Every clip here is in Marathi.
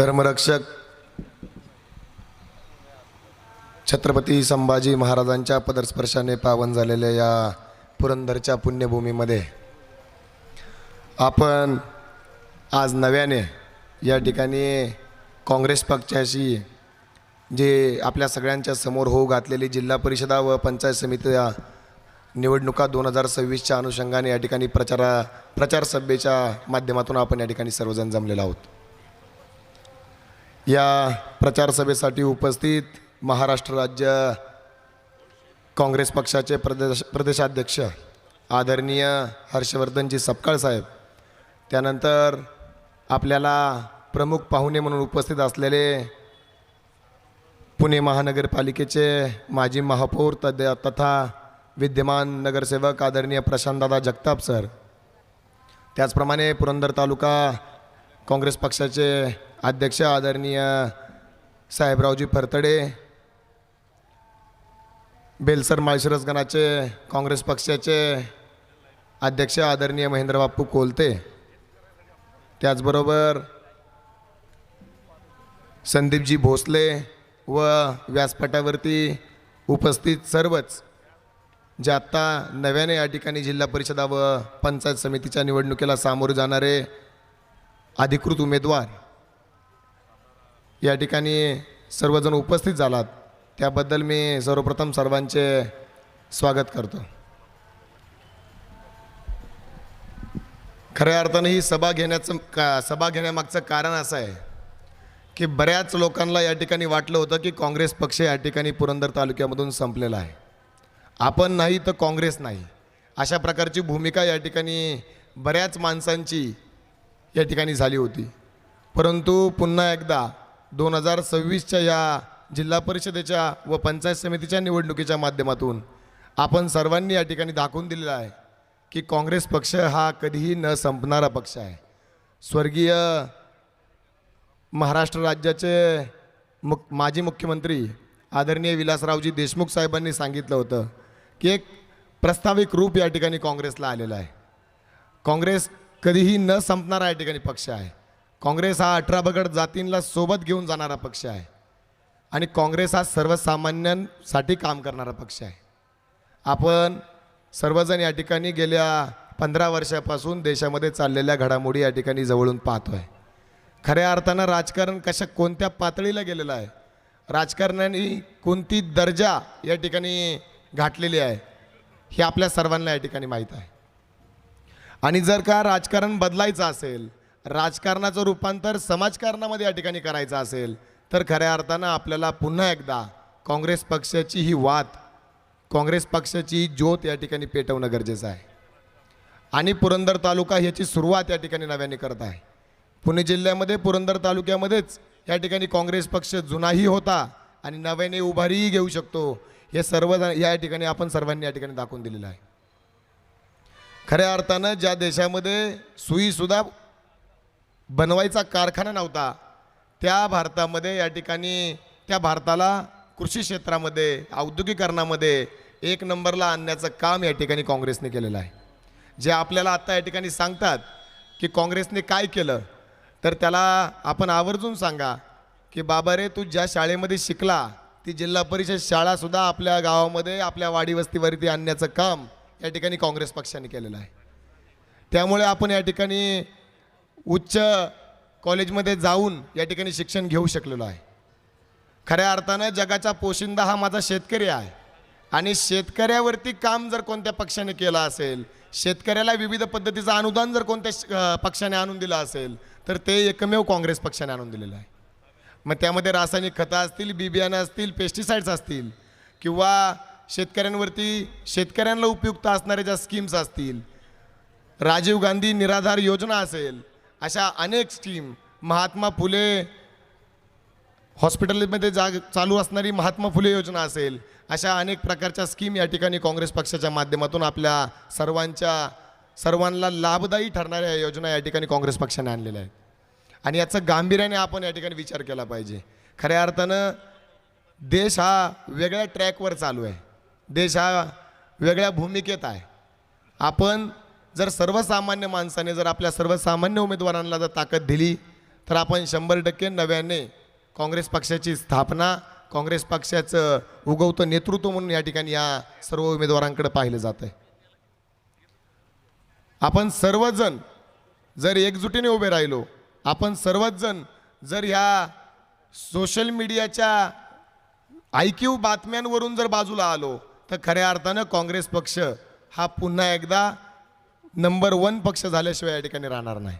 धर्मरक्षक छत्रपती संभाजी महाराजांच्या पदस्पर्शाने पावन झालेल्या या पुरंदरच्या पुण्यभूमीमध्ये आपण आज नव्याने या ठिकाणी काँग्रेस पक्षाशी जे आपल्या सगळ्यांच्या समोर होऊ घातलेली जिल्हा परिषदा व पंचायत समिती निवडणुका 2026च्या अनुषंगाने या ठिकाणी प्रचार सभेच्या माध्यमातून आपण या ठिकाणी सर्वजण जमलेलो आहोत। या प्रचार सभेसाठी उपस्थित महाराष्ट्र राज्य काँग्रेस पक्षाचे प्रदेशाध्यक्ष आदरणीय हर्षवर्धनजी सपकाळ साहेब, त्यानंतर आपल्याला प्रमुख पाहुणे म्हणून उपस्थित असलेले पुणे महानगरपालिकेचे माजी महापौर तथा विद्यमान नगरसेवक आदरणीय प्रशांतदादा जगताप सर, त्याचप्रमाणे पुरंदर तालुका काँग्रेस पक्षाचे अध्यक्ष आदरणीय साहेबरावजी फरतडे, बेलसर माळशिरस गणाचे काँग्रेस पक्षाचे अध्यक्ष आदरणीय महेंद्रबापू कोलते, त्याचबरोबर संदीपजी भोसले व व्यासपीठावरती उपस्थित सर्वच जे आत्ता नव्याने या ठिकाणी जिल्हा परिषदा व पंचायत समितीच्या निवडणुकीला सामोरे जाणारे अधिकृत उमेदवार या ठिकाणी सर्वजण उपस्थित झालात, त्याबद्दल मी सर्वप्रथम सर्वांचे स्वागत करतो। खऱ्या अर्थाने ही सभा घेण्यामागचं कारण असं आहे की बऱ्याच लोकांना या ठिकाणी वाटलं होतं की काँग्रेस पक्ष या ठिकाणी पुरंदर तालुक्यामधून संपलेला आहे, आपण नाही तर काँग्रेस नाही, अशा प्रकारची भूमिका या ठिकाणी बऱ्याच माणसांची या ठिकाणी झाली होती। परंतु पुन्हा एकदा 2026च्या या जिल्हा परिषदेच्या व पंचायत समितीच्या निवडणुकीच्या माध्यमातून आपण सर्वांनी या ठिकाणी दाखवून दिलेला आहे की काँग्रेस पक्ष हा कधीही न संपणारा पक्ष आहे। स्वर्गीय महाराष्ट्र राज्याचे माजी मुख्यमंत्री आदरणीय विलासरावजी देशमुख साहेबांनी सांगितलं होतं की एक प्रस्ताविक रूप या ठिकाणी काँग्रेसला आलेलं आहे। काँग्रेस कधीही न संपणारा या ठिकाणी पक्ष आहे। काँग्रेस हा 18 बगड जातींना सोबत घेऊन जाणारा पक्ष आहे आणि काँग्रेस हा सर्वसामान्यांसाठी काम करणारा पक्ष आहे। आपण सर्वजण या ठिकाणी गेल्या 15 वर्षापासून देशामध्ये चाललेल्या घडामोडी या ठिकाणी जवळून पाहतो आहे। खऱ्या अर्थानं राजकारण कोणत्या पातळीला गेलेलं आहे, राजकारणाने कोणती दर्जा या ठिकाणी गाठलेली आहे हे आपल्या सर्वांना या ठिकाणी माहीत आहे। आणि जर का राजकारण बदलायचं असेल, राजकारणाचं रूपांतर समाजकारणामध्ये या ठिकाणी करायचं असेल, तर खऱ्या अर्थानं आपल्याला पुन्हा एकदा काँग्रेस पक्षाची ही वात, काँग्रेस पक्षाची ही ज्योत या ठिकाणी पेटवणं गरजेचं आहे। आणि पुरंदर तालुका ह्याची सुरुवात या ठिकाणी नव्याने करत आहे। पुणे जिल्ह्यामध्ये पुरंदर तालुक्यामध्येच या ठिकाणी काँग्रेस पक्ष जुनाही होता आणि नव्याने उभारीही घेऊ शकतो, हे सर्व या ठिकाणी आपण सर्वांनी या ठिकाणी दाखवून दिलेलं आहे। खऱ्या अर्थानं ज्या देशामध्ये सुईसुद्धा बनवायचा कारखाना नव्हता, त्या भारतामध्ये या ठिकाणी त्या भारताला कृषी क्षेत्रामध्ये औद्योगिकरणामध्ये 1 नंबरला आणण्याचं काम या ठिकाणी काँग्रेसने केलेलं आहे। जे आपल्याला आत्ता या ठिकाणी सांगतात की काँग्रेसने काय केलं, तर त्याला आपण आवर्जून सांगा की बाबा रे, तू ज्या शाळेमध्ये शिकला ती जिल्हा परिषद शाळासुद्धा आपल्या गावामध्ये आपल्या वाडी वस्तीवरती आणण्याचं काम या ठिकाणी काँग्रेस पक्षाने केलेलं आहे। त्यामुळे आपण या ठिकाणी उच्च कॉलेजमध्ये जाऊन या ठिकाणी शिक्षण घेऊ शकलेलो आहे। खऱ्या अर्थानं जगाचा पोशिंदा हा माझा शेतकरी आहे आणि शेतकऱ्यावरती काम जर कोणत्या पक्षाने केलं असेल, शेतकऱ्याला विविध पद्धतीचं अनुदान जर कोणत्या पक्षाने आणून दिलं असेल, तर ते एकमेव काँग्रेस पक्षाने आणून दिलेलं आहे। मग त्यामध्ये रासायनिक खतं असतील, बी बियाणं असतील, पेस्टिसाइड्स असतील किंवा शेतकऱ्यांना उपयुक्त असणाऱ्या ज्या स्कीम्स असतील, राजीव गांधी निराधार योजना असेल, अशा अनेक स्कीम, महात्मा फुले हॉस्पिटलमध्ये चालू असणारी महात्मा फुले योजना असेल, अशा अनेक प्रकारच्या स्कीम या ठिकाणी काँग्रेस पक्षाच्या माध्यमातून आपल्या सर्वांना लाभदायी ठरणाऱ्या योजना या ठिकाणी काँग्रेस पक्षाने आणलेल्या आहेत। आणि याचं गांभीर्याने आपण या ठिकाणी विचार केला पाहिजे। खऱ्या अर्थानं देश हा वेगळ्या ट्रॅकवर चालू आहे, देश हा वेगळ्या भूमिकेत आहे। आपण जर सर्वसामान्य माणसाने जर आपल्या सर्वसामान्य उमेदवारांना जर ताकद दिली तर आपण 100% नव्याने काँग्रेस पक्षाची स्थापना, काँग्रेस पक्षाचं उगवतं नेतृत्व म्हणून या ठिकाणी या सर्व उमेदवारांकडे पाहिलं जात आहे. आपण सर्वजण जर एकजुटीने उभे राहिलो, आपण सर्वच जण जर ह्या सोशल मीडियाच्या IQ बातम्यांवरून जर बाजूला आलो, तर खऱ्या अर्थानं काँग्रेस पक्ष हा पुन्हा एकदा नंबर 1 पक्ष झाल्याशिवाय या ठिकाणी राहणार नाही.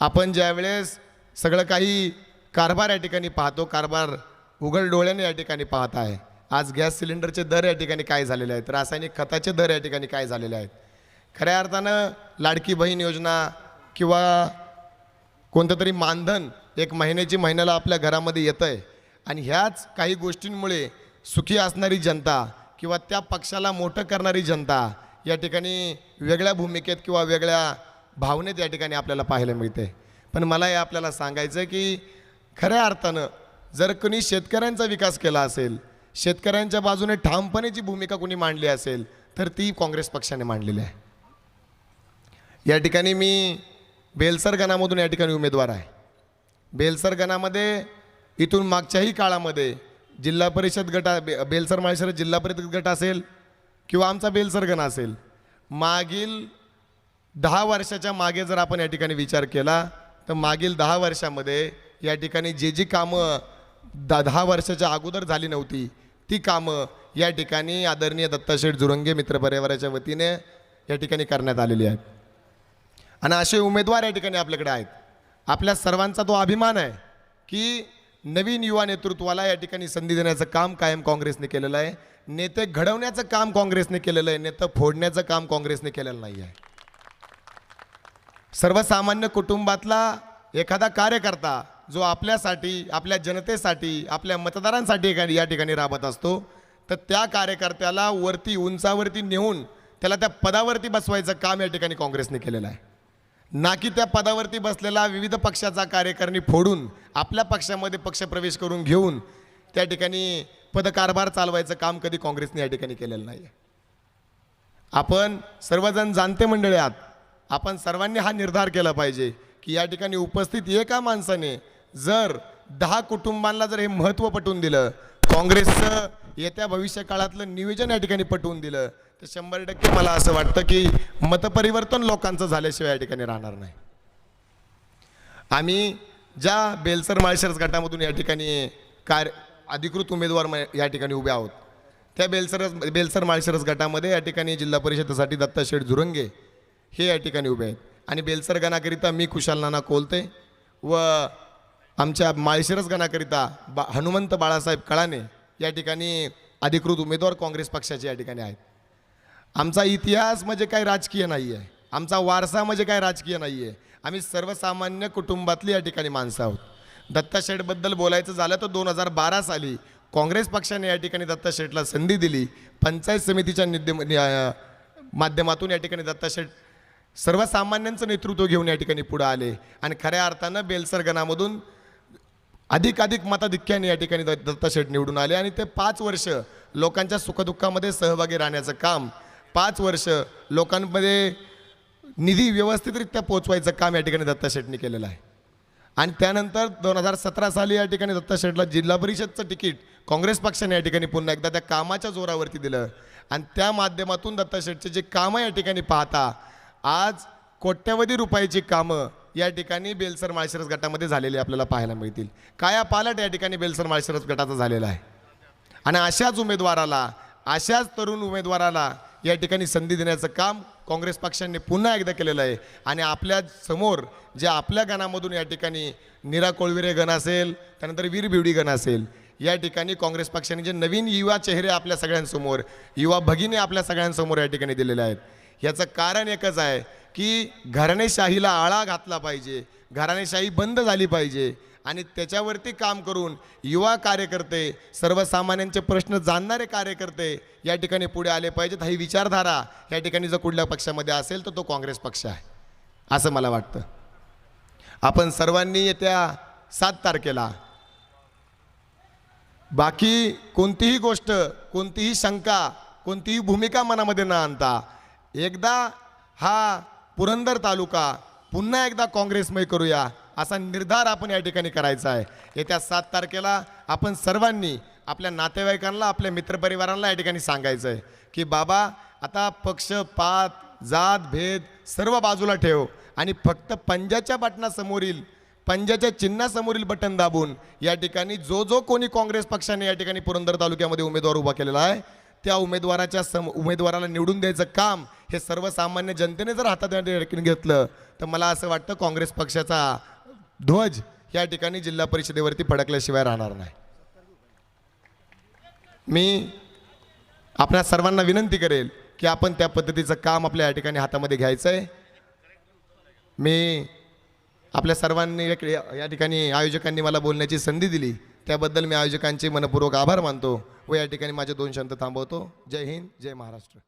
आपण ज्यावेळेस सगळं काही कारभार या ठिकाणी पाहतो, कारभार उघड डोळ्याने या ठिकाणी पाहत आहे. आज गॅस सिलेंडरचे दर या ठिकाणी काय झालेले आहेत, रासायनिक खताचे दर या ठिकाणी काय झालेले आहेत. खऱ्या अर्थानं लाडकी बहीण योजना किंवा कोणतं तरी मानधन 1 महिन्याला आपल्या घरामध्ये येतं आहे, आणि ह्याच काही गोष्टींमुळे सुखी असणारी जनता किंवा त्या पक्षाला मोठं करणारी जनता या ठिकाणी वेगळ्या भूमिकेत किंवा वेगळ्या भावनेत या ठिकाणी आपल्याला पाहायला मिळते. पण मला हे आपल्याला सांगायचं आहे की खऱ्या अर्थानं जर कोणी शेतकऱ्यांचा विकास केला असेल, शेतकऱ्यांच्या बाजूने ठामपणे जी भूमिका कोणी मांडली असेल, तर ती काँग्रेस पक्षाने मांडलेली आहे. या ठिकाणी मी बेलसर गणामधून या ठिकाणी उमेदवार आहे. बेलसर गणामध्ये इथून मागच्याही काळामध्ये जिल्हा परिषद गटा बेलसर माळशिरस जिल्हा परिषद गट असेल किंवा आमचा बेलसर गण असेल, मागील 10 वर्षाच्या मागे जर आपण या ठिकाणी विचार केला तर मागील 10 वर्षामध्ये या ठिकाणी जी कामं 10 वर्षाच्या अगोदर झाली नव्हती, ती कामं या ठिकाणी आदरणीय दत्ताशेठ जुरंगे मित्रपरिवाराच्या वतीने या ठिकाणी करण्यात आलेली आहेत. आणि असे उमेदवार या ठिकाणी आपल्याकडे आहेत. आपल्या सर्वांचा तो अभिमान आहे की नवीन युवा नेतृत्वाला या ठिकाणी संधी देण्याचं काम कायम काँग्रेसने केलेलं आहे. नेते घडवण्याचं काम काँग्रेसने केलेलं आहे, नेते फोडण्याचं काम काँग्रेसने केलेलं नाही आहे. सर्वसामान्य कुटुंबातला एखादा कार्यकर्ता जो आपल्यासाठी, आपल्या जनतेसाठी, आपल्या मतदारांसाठी या ठिकाणी राबत असतो, तर त्या कार्यकर्त्याला वरती उंचावरती नेऊन त्याला त्या पदावरती बसवायचं काम या ठिकाणी काँग्रेसने केलेलं आहे. ना की त्या पदावरती बसलेला विविध पक्षाचा कार्यकारिणी फोडून आपल्या पक्षामध्ये पक्षप्रवेश करून घेऊन त्या ठिकाणी पदकारभार चालवायचं काम कधी काँग्रेसने या ठिकाणी केलेलं नाही. आपण सर्वजण जाणते मंडळी आहात. आपण सर्वांनी हा निर्धार केला पाहिजे की या ठिकाणी उपस्थित एका माणसाने जर 10 कुटुंबांना जर हे महत्त्व पटवून दिलं, काँग्रेसचं येत्या भविष्य काळातलं नियोजन या ठिकाणी पटवून दिलं, तर 100% मला असं वाटतं की मतपरिवर्तन लोकांचं झाल्याशिवाय या ठिकाणी राहणार नाही. आम्ही ज्या बेलसर माळशिरस गटामधून या ठिकाणी अधिकृत उमेदवार या ठिकाणी उभे आहोत, त्या बेलसर माळशिरस गटामध्ये या ठिकाणी जिल्हा परिषदेसाठी दत्ताशेठ जुरंगे हे या ठिकाणी उभे आहेत. आणि बेलसर गणाकरिता मी कुशाल नाना कोलते व आमच्या माळशिरस गणाकरिता हनुमंत बाळासाहेब कळाने या ठिकाणी अधिकृत उमेदवार काँग्रेस पक्षाचे या ठिकाणी आहेत. आमचा इतिहास म्हणजे काय राजकीय नाही आहे, आमचा वारसा म्हणजे काय राजकीय नाही आहे. आम्ही सर्वसामान्य कुटुंबातली या ठिकाणी माणसं आहोत. दत्ताशेठबद्दल बोलायचं झालं तर 2012 साली काँग्रेस पक्षाने या ठिकाणी दत्ताशेठला संधी दिली. पंचायत समितीच्या माध्यमातून या ठिकाणी दत्ताशेठ सर्वसामान्यांचं नेतृत्व घेऊन या ठिकाणी पुढे आले आणि खऱ्या अर्थानं बेलसर गणामधून अधिक मताधिक्याने या ठिकाणी दत्ताशेठ निवडून आले. आणि ते 5 वर्ष लोकांच्या सुखदुःखामध्ये सहभागी राहण्याचं काम, 5 वर्ष लोकांमध्ये निधी व्यवस्थितरित्या पोचवायचं काम या ठिकाणी दत्ताशेठने केलेलं आहे. आणि त्यानंतर 2017 साली या ठिकाणी दत्ताशेठला जिल्हा परिषदचं तिकीट काँग्रेस पक्षाने या ठिकाणी पुन्हा एकदा त्या कामाच्या जोरावरती दिलं. आणि त्या माध्यमातून दत्ताशेठचे जे कामं या ठिकाणी पाहता, आज कोट्यवधी रुपयाची कामं या ठिकाणी बेलसर माळशिरस गटामध्ये झालेली आपल्याला पाहायला मिळतील. कायापालट या ठिकाणी बेलसर माळशिरस गटाचा झालेला आहे. आणि अशाच उमेदवाराला, अशाच तरुण उमेदवाराला या ठिकाणी संधी देण्याचं काम काँग्रेस पक्षाने पुन्हा एकदा केलेलं आहे. आणि आपल्या समोर जे आपल्या गणामधून या ठिकाणी नीरा कोळविरे गण असेल, त्यानंतर वीर बिवडी गण असेल, या ठिकाणी काँग्रेस पक्षाने जे नवीन युवा चेहरे आपल्या सगळ्यांसमोर, युवा भगिनी आपल्या सगळ्यांसमोर या ठिकाणी दिलेले आहेत. याचं कारण एकच आहे की घराणेशाहीला आळा घातला पाहिजे, घराणेशाही बंद झाली पाहिजे आणि त्याच्यावरती काम करून युवा कार्यकर्ते, सर्वसामान्यांचे प्रश्न जाणणारे कार्यकर्ते या ठिकाणी पुढे आले पाहिजेत. ही विचारधारा या ठिकाणी जर कुठल्या पक्षामध्ये असेल तर तो काँग्रेस पक्ष आहे असं मला वाटतं. आपण सर्वांनी येत्या 7 तारखेला बाकी कोणतीही गोष्ट, कोणतीही शंका, कोणतीही भूमिका मनामध्ये न आणता एकदा हा पुरंदर तालुका पुन्हा एकदा काँग्रेसमय करूया असा निर्धार आपण या ठिकाणी करायचा आहे. येत्या 7 तारखेला आपण सर्वांनी आपल्या नातेवाईकांना, आपल्या मित्रपरिवारांना या ठिकाणी सांगायचं आहे की बाबा आता पक्ष, पात, जात, भेद सर्व बाजूला ठेव आणि फक्त पंजाच्या बटनासमोरील, पंजाच्या चिन्हासमोरील बटन दाबून या ठिकाणी जो कोणी काँग्रेस पक्षाने या ठिकाणी पुरंदर तालुक्यामध्ये उमेदवार उभा केलेला आहे त्या उमेदवाराला निवडून द्यायचं काम हे सर्वसामान्य जनतेने जर हातात या ठिकाणी घेतलं तर मला असं वाटतं काँग्रेस पक्षाचा ध्वज या ठिकाणी जिल्हा परिषदेवरती फडकल्याशिवाय राहणार नाही. मी आपल्या सर्वांना विनंती करेल की आपण त्या पद्धतीचं काम आपल्या या ठिकाणी हातामध्ये घ्यायचं आहे. मी आपल्या सर्वांनी या ठिकाणी आयोजकांनी मला बोलण्याची संधी दिली त्याबद्दल मी आयोजकांचे मनपूर्वक आभार मानतो व या ठिकाणी माझे 2 शब्द थांबवतो. जय हिंद, जय महाराष्ट्र.